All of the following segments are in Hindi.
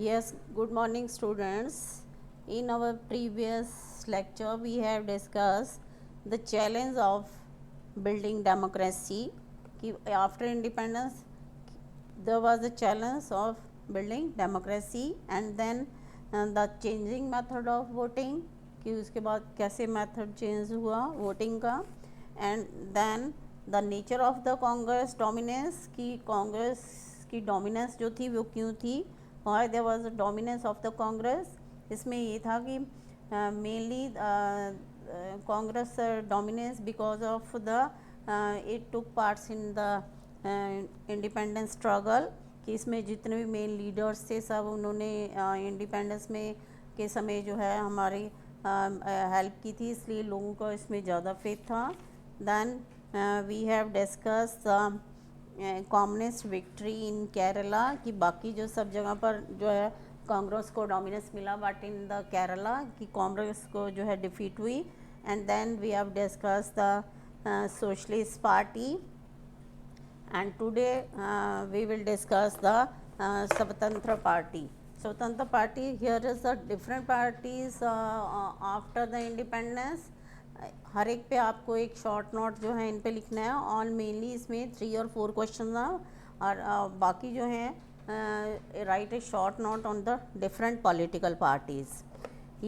Yes, good morning, students. In our previous lecture, we have discussed the challenge of building democracy. After independence, there was a challenge of building democracy, and then the changing method of voting, कि उसके बाद कैसे method change हुआ voting का, and then the nature of the Congress dominance, कि Congress की dominance जो थी वो क्यों थी, why there was a dominance of the Congress. इसमें ये था कि mainly Congress dominance because of the it took parts in the independence struggle, कि इसमें जितने भी मेन लीडर्स थे सब उन्होंने इंडिपेंडेंस में के समय जो है हमारी हेल्प की थी, इसलिए लोगों का इसमें ज़्यादा फेथ था. Then we have discuss communist victory in Kerala, कि बाकी जो सब जगह पर जो है कांग्रेस को डोमिनेंस मिला, बट इन द केरला कि कांग्रेस को जो है डिफीट हुई. And then we have discuss the socialist party, and today we will discuss the Swatantra Party. Swatantra Party, here is the different parties after the independence. हर एक पे आपको एक शॉर्ट नोट जो है इन पे लिखना है. ऑल मेनली इसमें 3 और 4 क्वेश्चन हैं, और बाकी जो हैं right A short note on the different political parties.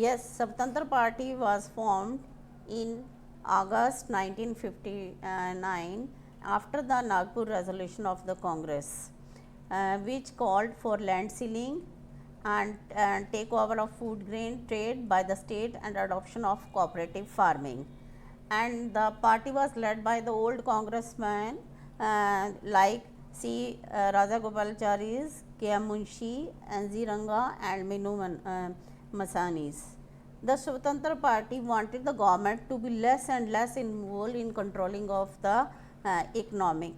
Yes, Swatantra Party was formed in August 1959 after the Nagpur resolution of the Congress, which called for land ceiling and takeover of food grain trade by the state and adoption of cooperative farming. And the party was led by the old congressmen like C. Rajagopalacharis, K.M. Munshi, N.Z. Ranga and Minu Masanis. The Swatantra Party wanted the government to be less and less involved in controlling of the economic.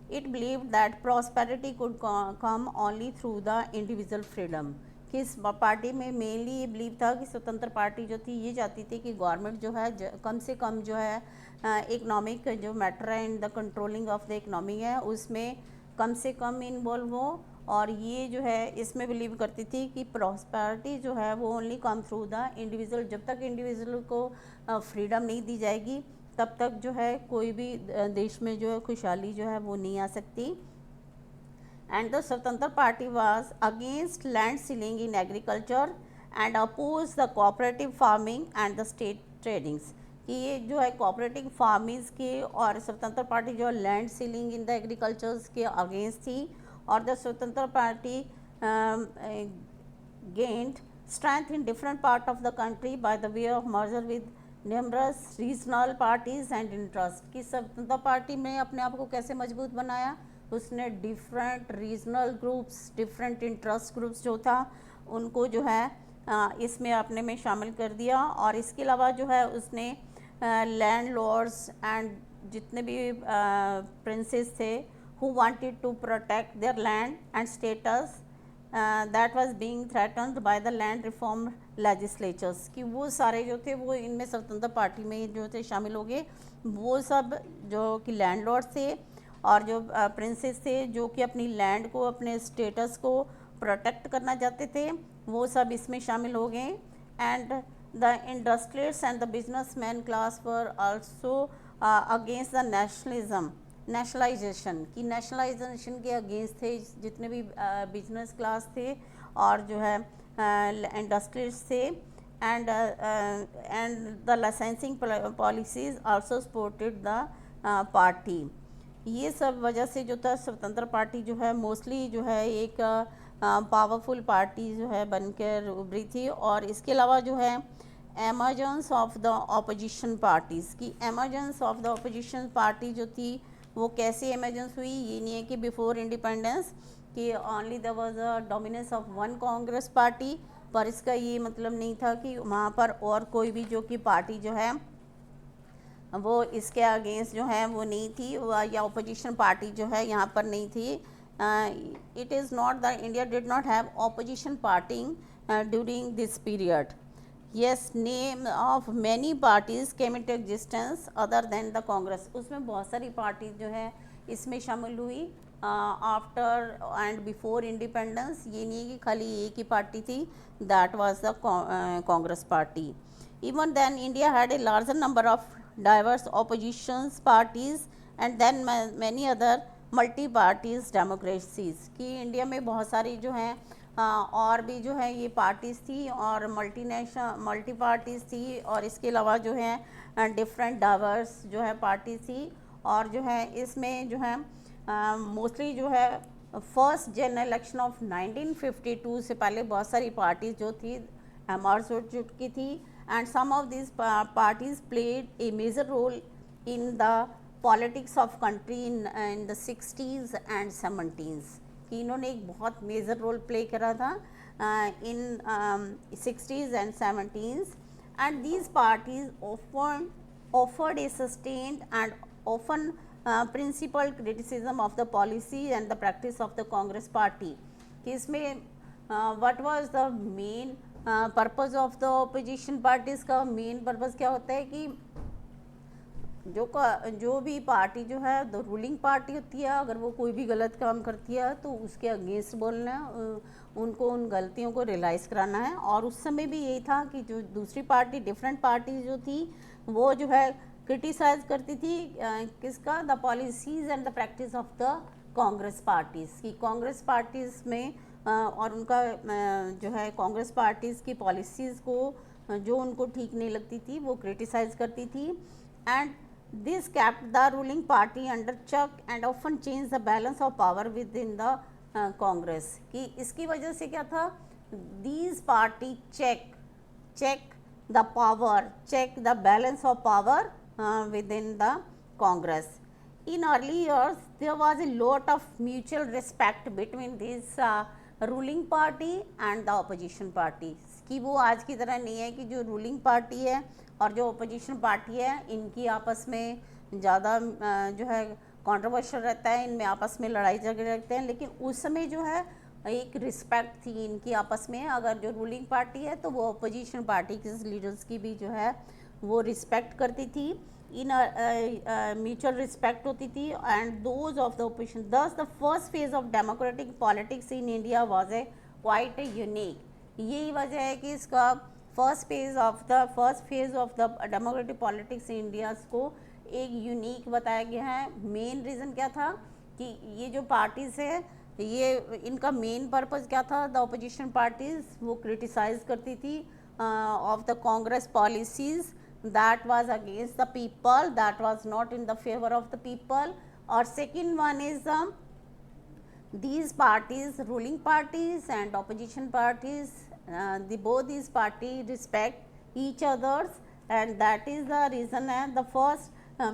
It believed that prosperity could come only through the individual freedom. कि इस पार्टी में मेनली ये बिलीव था कि स्वतंत्र पार्टी जो थी ये चाहती थी कि गवर्नमेंट जो है कम से कम जो है इकनॉमिक जो मैटर है in the controlling of the economy है उसमें कम से कम इन्वॉल्व हो, और ये जो है इसमें बिलीव करती थी कि प्रॉस्पेरिटी जो है वो only come through the individual. जब तक इंडिविजुअल को फ्रीडम नहीं दी जाएगी तब तक जो है कोई भी देश में जो है खुशहाली जो है वो नहीं आ सकती. And the Swatantra Party was against land ceiling in agriculture and opposed the cooperative farming and the state tradings. कि ये जो है cooperative farmers के और स्वतंत्र पार्टी जो land ceiling in the agricultures के अगेंस्ट थी, और द स्वतंत्र party gained strength in different part of the country by the way of merger with numerous regional parties and interests. कि स्वतंत्र पार्टी में अपने आप को कैसे मजबूत बनाया, उसने different regional groups different interest groups जो था उनको जो है इसमें अपने में शामिल कर दिया. और इसके अलावा जो है उसने लैंड लॉर्ड्स एंड जितने भी प्रिंसेस थे who wanted to protect their land and status that was being threatened by the land reform legislatures, कि वो सारे जो थे वो इनमें स्वतंत्र पार्टी में जो थे शामिल हो गए. वो सब जो कि लैंड लॉर्ड्स थे और जो प्रिंसेस थे जो कि अपनी लैंड को अपने स्टेटस को प्रोटेक्ट करना चाहते थे वो सब इसमें शामिल हो गए. And the industrialist and the businessman class were also against the nationalisation, कि नेशनलाइजेशन के अगेंस्ट थे जितने भी बिजनेस क्लास थे और जो है इंडस्ट्रियलिस्ट थे. And the licensing policies also supported the party. ये सब वजह से जो था स्वतंत्र पार्टी जो है मोस्टली जो है एक पावरफुल पार्टी जो है बनकर उभरी थी. और इसके अलावा जो है emergence of the opposition parties, की emergence of the opposition party जो थी वो कैसे एमर्जेंस हुई, ये नहीं है कि बिफोर इंडिपेंडेंस कि only there was a dominance of one Congress party, पर इसका ये मतलब नहीं था कि वहाँ पर और कोई भी जो कि पार्टी जो है वो इसके अगेंस्ट जो है वो नहीं थी, या अपोजिशन पार्टी जो है यहाँ पर नहीं थी. It is not the India did not have opposition party during this period. Yes, name of many parties came into existence other than the Congress. उसमें बहुत सारी पार्टी जो है इसमें शामिल हुई आफ्टर एंड बिफोर इंडिपेंडेंस ये नहीं है कि खाली एक ही पार्टी थी, that was the Congress party. Even then, India had a larger number of diverse oppositions parties and then many other multi-parties democracies. कि इंडिया में बहुत सारी जो हैं और भी जो है ये पार्टीज़ थी और मल्टी पार्टीज़ थी और इसके अलावा जो है डिफरेंट डाइवर्स जो है पार्टीज़ थी. और जो है इसमें जो है मोस्टली जो है फर्स्ट जनरल इलेक्शन ऑफ 1952 से पहले बहुत सारी पार्टीज जो थी एमर्ज हो चुकी थी. And some of these parties played a major role in the politics of country in the 60s and 70s. कि इन्होंने एक बहुत मेजर रोल प्ले करा था इन 60s and 70s. And these parties often offered a sustained and often principled criticism of the policy and the practice of the Congress party. कि इसमें what was the main purpose of the opposition parties का मेन पर्पज़ क्या होता है कि जो भी पार्टी जो है द रूलिंग पार्टी होती है, अगर वो कोई भी गलत काम करती है तो उसके अगेंस्ट बोलना है, उनको उन गलतियों को रियलाइज़ कराना है. और उस समय भी यही था कि जो दूसरी पार्टी डिफरेंट पार्टी जो थी वो जो है क्रिटिसाइज़ करती थी किसका, the policies and the practice of the Congress parties. की कांग्रेस पार्टीज़ में और उनका जो है कांग्रेस पार्टीज़ की पॉलिसीज़ को जो उनको ठीक नहीं लगती थी वो क्रिटिसाइज़ करती थी. And this kept the ruling party under check and often change the balance of power within the Congress. कि इसकी वजह से क्या था, these party check the power, check the balance of power within the Congress. In early years, there was a lot of mutual respect between this ruling party and the opposition party. कि वो आज की तरह नहीं है कि जो रूलिंग पार्टी है और जो ऑपोजिशन पार्टी है इनकी आपस में ज़्यादा जो है कंट्रोवर्शियल रहता है, इनमें आपस में लड़ाई झगड़े रहते हैं. लेकिन उस समय जो है एक रिस्पेक्ट थी इनकी आपस में. अगर जो रूलिंग पार्टी है तो वो ऑपोजिशन पार्टी के लीडर्स की भी जो है वो रिस्पेक्ट करती थी, इन म्यूचुअल रिस्पेक्ट होती थी. And those of the opposition, thus the first phase of democratic politics in India was a quite a unique. यही वजह है कि इसका first phase of the democratic politics in India को एक यूनिक बताया गया है. मेन रीज़न क्या था कि ये जो पार्टीज़ है ये इनका मेन पर्पज़ क्या था, द ओपोजिशन पार्टीज़ वो क्रिटिसाइज़ करती थी of the Congress policies that was against the people, that was not in the favor of the people. Or second one is these parties, ruling parties and opposition parties, both these parties respect each others, and that is the reason the first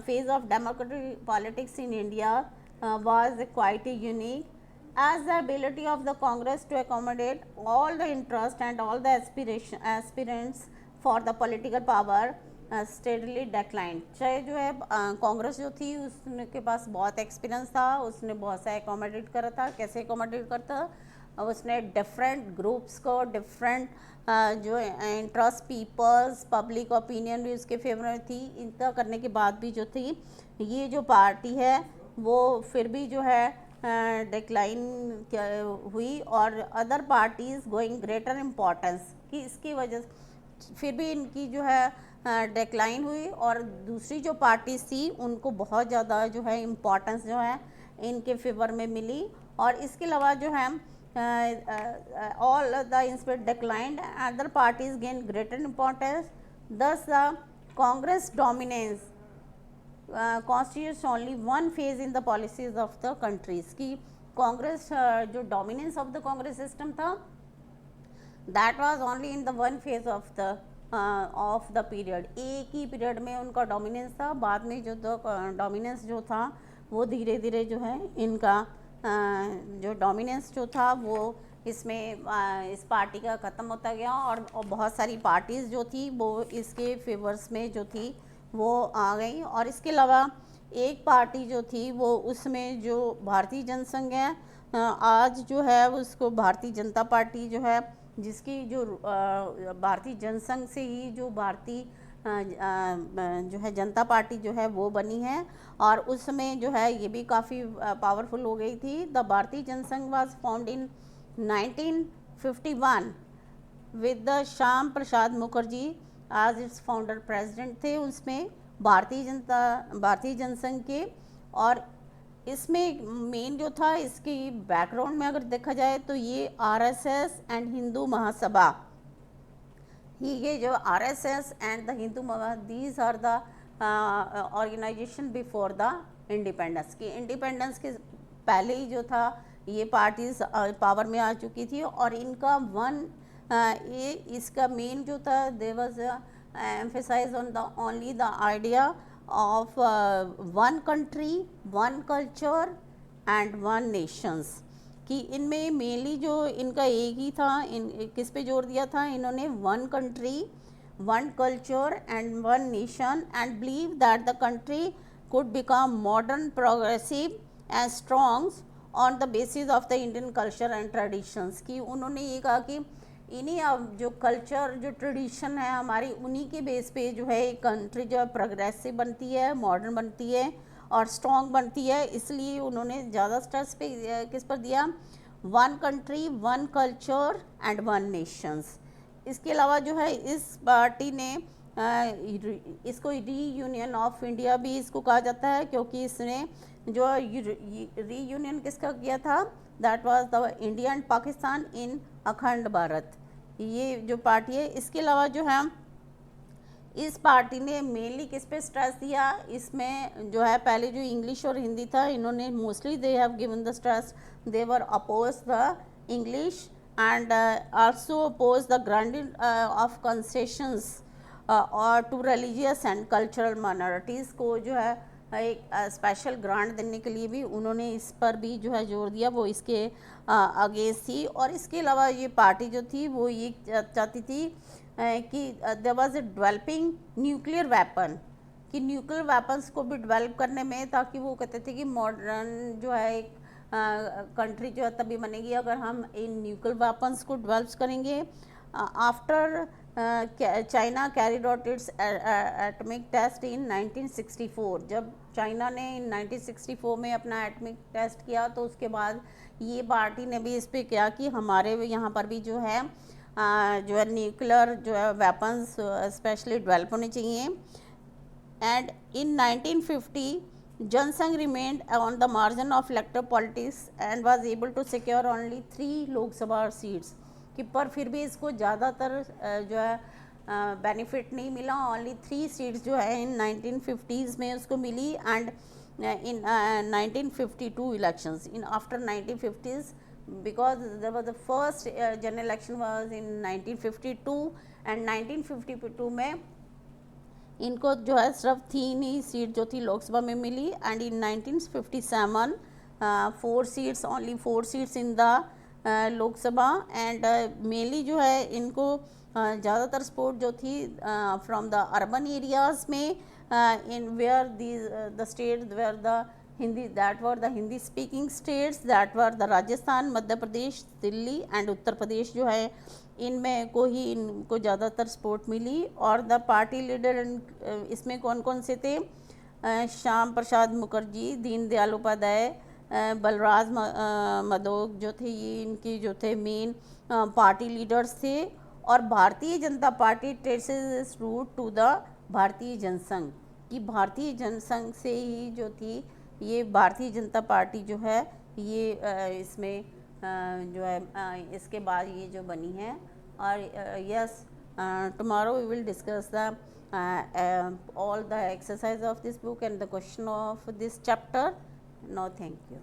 phase of democratic politics in India was quite unique, as the ability of the Congress to accommodate all the interest and all the aspirants for the political power steadily decline. चाहे जो है कांग्रेस जो थी उसके पास बहुत एक्सपीरियंस था, उसने बहुत सा एकोमोडेट करा था. कैसे एकोमोडेट करता, उसने डिफरेंट ग्रुप्स को, डिफरेंट जो इंटरेस्ट पीपल्स, पब्लिक ओपिनियन भी उसके फेवर में थी. इतना करने के बाद भी जो थी ये जो पार्टी है वो फिर भी जो है डिक्लाइन हुई और other parties going greater importance. कि इसकी वजह फिर भी इनकी जो है डिक्लाइन हुई और दूसरी जो पार्टीज थी उनको बहुत ज़्यादा जो है इम्पोर्टेंस जो है इनके फेवर में मिली. और इसके अलावा जो है all the inspect declined, other parties gain greater importance. Thus the Congress dominance constitutes only one phase in the policies of the countries. की कांग्रेस जो dominance of the Congress system था that was only in the one phase of the period. एक ही पीरियड में उनका डोमिनेंस था. बाद में जो डोमिनेंस जो था वो धीरे धीरे जो है इनका जो डोमिनेंस जो था वो इसमें इस पार्टी का ख़त्म होता गया और बहुत सारी पार्टीज़ जो थी वो इसके फेवर्स में जो थी वो आ गई. और इसके अलावा एक पार्टी जो थी वो उसमें जो भारतीय जनसंघ है आज जो है उसको भारतीय जनता पार्टी जो है जिसकी जो भारतीय जनसंघ से ही जो भारतीय जो है जनता पार्टी जो है वो बनी है, और उस समय जो है ये भी काफ़ी पावरफुल हो गई थी। The Bharatiya Jansangh was formed in 1951 with the Shyam Prasad Mukherjee आज इट्स फाउंडर प्रेसिडेंट थे उसमें, भारतीय जनसंघ के। और इसमें मेन जो था, इसकी बैकग्राउंड में अगर देखा जाए तो ये आरएसएस एंड हिंदू महासभा, ये जो RSS and the Hindu Mahasabha, these are the organisation before the independence. की इंडिपेंडेंस के पहले ही जो था ये पार्टीज पावर में आ चुकी थी। और इनका ये इसका मेन जो था, they was emphasise on the only the idea of one country, one culture and one nations। कि इनमें मेनली जो इनका एक ही था, किस पे जोर दिया था इन्होंने, one country, one culture and one nation, and believe that the country could become modern, progressive and strong on the basis of the Indian culture and traditions। कि उन्होंने ये कहा कि इन्हीं अब जो कल्चर, जो ट्रेडिशन है हमारी, उन्हीं के बेस पे जो है एक कंट्री जो है प्रोग्रेसिव बनती है, मॉडर्न बनती है और स्ट्रॉन्ग बनती है। इसलिए उन्होंने ज़्यादा स्ट्रेस पे किस पर दिया, one country, one culture and one Nations. इसके अलावा जो है इस पार्टी ने इसको रीयूनियन ऑफ इंडिया भी इसको कहा जाता है, क्योंकि इसने जो रीयूनियन किसका किया था, that was the India and Pakistan in Akhand Bharat, ये जो पार्टी है। इसके अलावा जो है इस पार्टी ने मेनली किस पे स्ट्रेस दिया, इसमें जो है पहले जो इंग्लिश और हिंदी था, इन्होंने mostly they have given the stress, they were oppose the English and also oppose the granting of concessions और to religious and cultural minorities को जो है एक स्पेशल ग्रांट देने के लिए भी उन्होंने इस पर भी जो है जोर दिया, वो इसके अगेंस्ट थी। और इसके अलावा ये पार्टी जो थी वो ये चाहती थी कि there was a developing nuclear weapon, कि न्यूक्लियर वेपन्स को भी डेवलप करने में, ताकि वो कहते थे कि मॉडर्न जो है एक कंट्री जो है तभी बनेगी अगर हम इन न्यूक्लियर वेपन्स को डेवलप करेंगे। After China carried out its atomic test in 1964, जब चाइना ने 1964 में अपना एटॉमिक टेस्ट किया, तो उसके बाद ये पार्टी ने भी इस पे किया कि हमारे यहाँ पर भी जो है न्यूक्लियर जो है वेपन्स स्पेशली डेवलप होने चाहिए। And in 1950 Jansangh remained on the margin of electoral politics and was able to secure only 3 Lok Sabha seats, कि पर फिर भी इसको ज़्यादातर जो है बेनिफिट नहीं मिला, ओनली 3 सीट्स जो है इन 1950s में उसको मिली। And in 1952 elections, in after 1950s, because there was the first general election was in 1952 and 1952 में इनको जो है सिर्फ 3 ही सीट जो थी लोकसभा में मिली। And in 1957 4 seats, only 4 seats in the Lok Sabha. And mainly जो है इनको ज़्यादातर सपोर्ट जो थी फ्रॉम द अर्बन एरियाज़ में, in where the state where the Hindi, that were the Hindi speaking states, that were the Rajasthan, Madhya Pradesh, Delhi and Uttar Pradesh जो है इनमें को ही इनको ज़्यादातर सपोर्ट मिली। और द पार्टी लीडर इसमें कौन कौन से थे, श्याम प्रसाद मुखर्जी, दीनदयाल उपाध्याय, बलराज मधोक जो थे, ये इनकी जो थे मेन पार्टी लीडर्स थे। और Bharatiya Janata party traces root to the Bharatiya Jansangh, कि भारतीय जनसंघ से ही जो थी ये भारतीय जनता पार्टी जो है ये इसमें जो है इसके बाद ये जो बनी है। और yes, tomorrow we will discuss the all the exercise of this book and the question of this chapter. Now thank you.